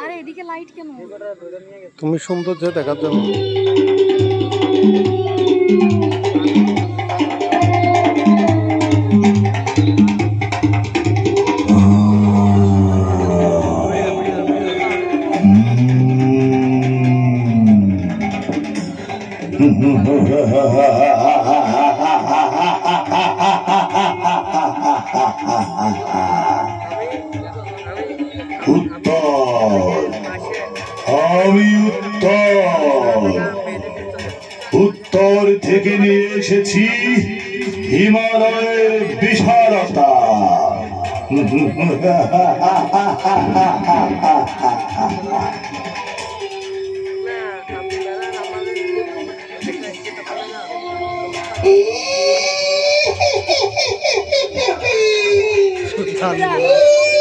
আরে এদিকে লাইট কেন? তুমি সৌন্দর্য দেখার জন্য। আমি উত্তর থেকে নিয়ে এসেছি হিমালয়ের বিশালতা।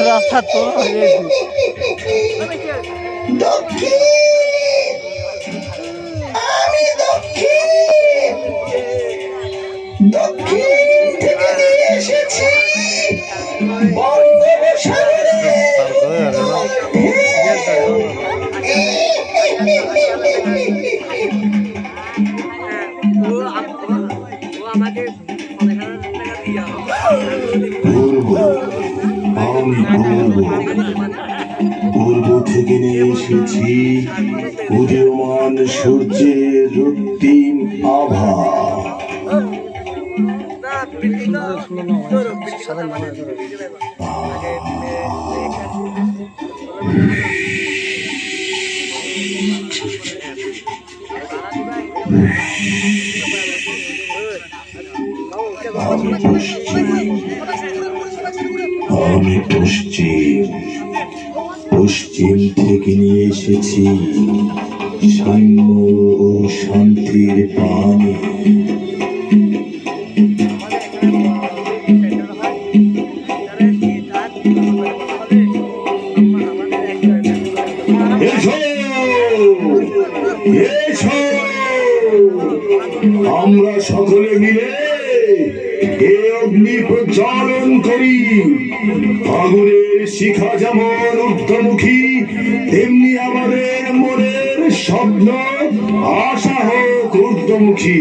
রাস্তা তো আমি দক্ষিণ থেকে নিয়ে এসেছি পূর্ব থেকে নিয়ে এসেছি উদীয়মান সূর্যের রক্তিম আভা। আমি পশ্চিম থেকে নিয়ে এসেছি সাম্য ও শান্তির পানি। আমরা সকলে মিলে এ অগ্নি প্রজ্বলন করি। আগুনের শিখা যেমন ঊর্ধ্বমুখী, তেমনি আমাদের মনের স্বপ্ন আশা হোক ঊর্ধ্বমুখী।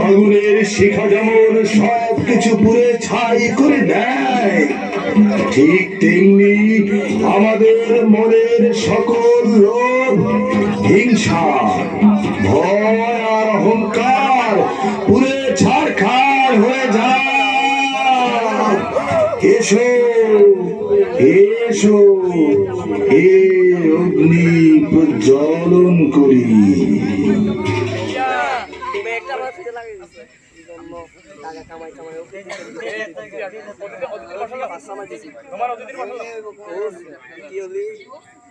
আগুনের শিখা যেমন সব কিছু পুড়ে ছাই করে দেয়, ঠিক তেমনি আমাদের মনের সকল লোভ, হিংসা, ভয় আর অহংকার পুড়ে ছারখার হয়ে যায়। এসো এসো এ অগ্নি প্রজ্বলন করি।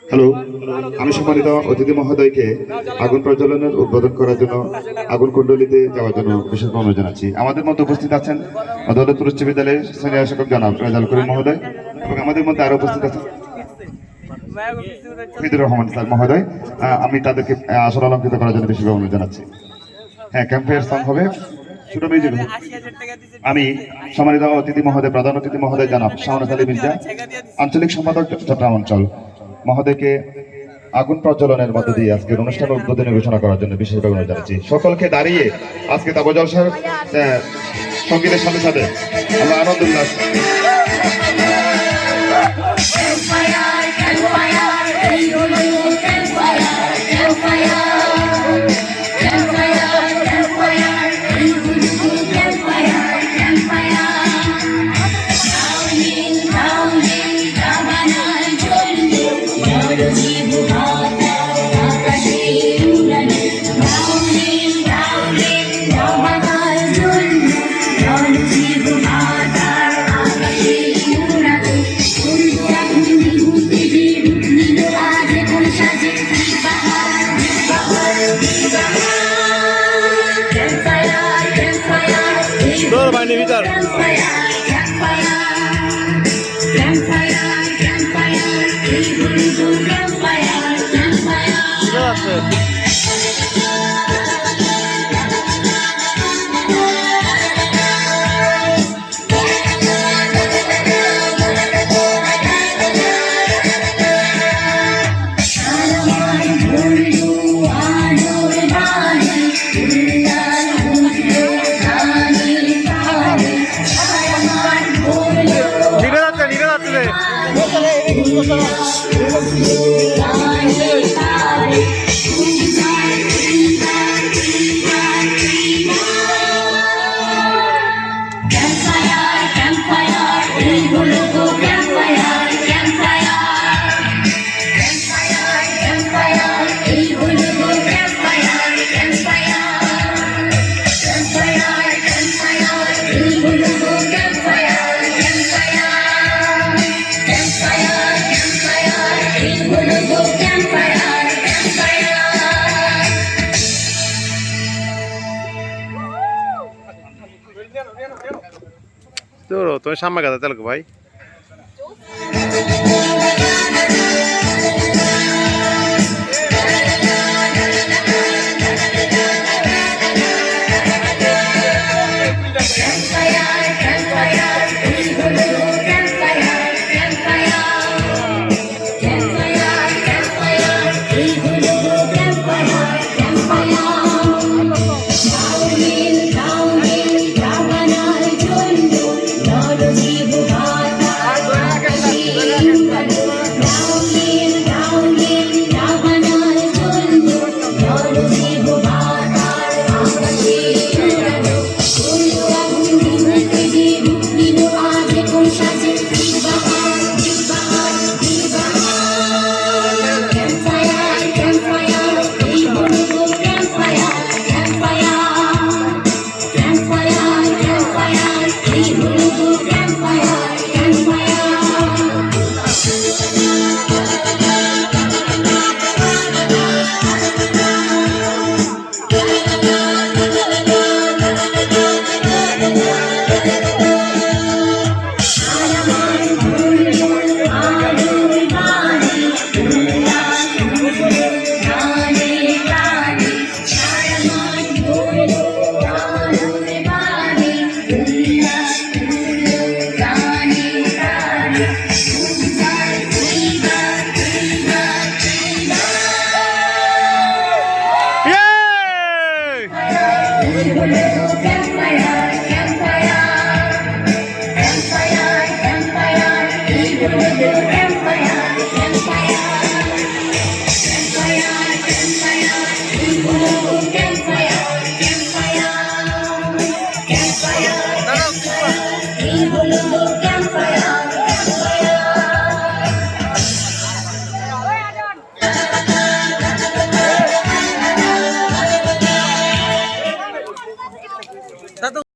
হ্যালো, আমি সম্মানিত অতিথি মহোদয়কে আগুন প্রজ্বলনের উদ্বোধন করার জন্য আগুন কুণ্ডলিতে যাওয়ার জন্য বিশেষ অনুরোধ জানাচ্ছি। আমাদের মধ্যে উপস্থিত আছেন দৌলতপুর উচ্চ বিদ্যালয়ের সিনিয়র শিক্ষক জনাব রেজাউল করিম মহোদয়, এবং আমাদের মধ্যে আরো উপস্থিত আছেন ফিদুর রহমান স্যার মহোদয়। আমি তাদেরকে আসর অলঙ্কৃত করার জন্য বিশেষ অনুরোধ জানাচ্ছি। হ্যাঁ, ক্যাম্পের সং হবে, ছোট মিউজিক। আমি সম্মানিত অতিথি মহোদয়, প্রধান অতিথি মহোদয় জনাব শাওনাজ আলী মির্জা, আঞ্চলিক সম্পাদক চট্টগ্রাম অঞ্চল মহোদয়কে আগুন প্রজ্বলনের মধ্য দিয়ে আজকের অনুষ্ঠান উদ্বোধনী ঘোষণা করার জন্য বিশেষভাবে অনুরোধ জানাচ্ছি। সকলকে দাঁড়িয়ে আজকে তাবো জলসার সঙ্গীতের সাথে সাথে আমরা আনন্দ উল্লাস তো তুমি সামনে গাদা তেলক ভাই Campfire, campfire,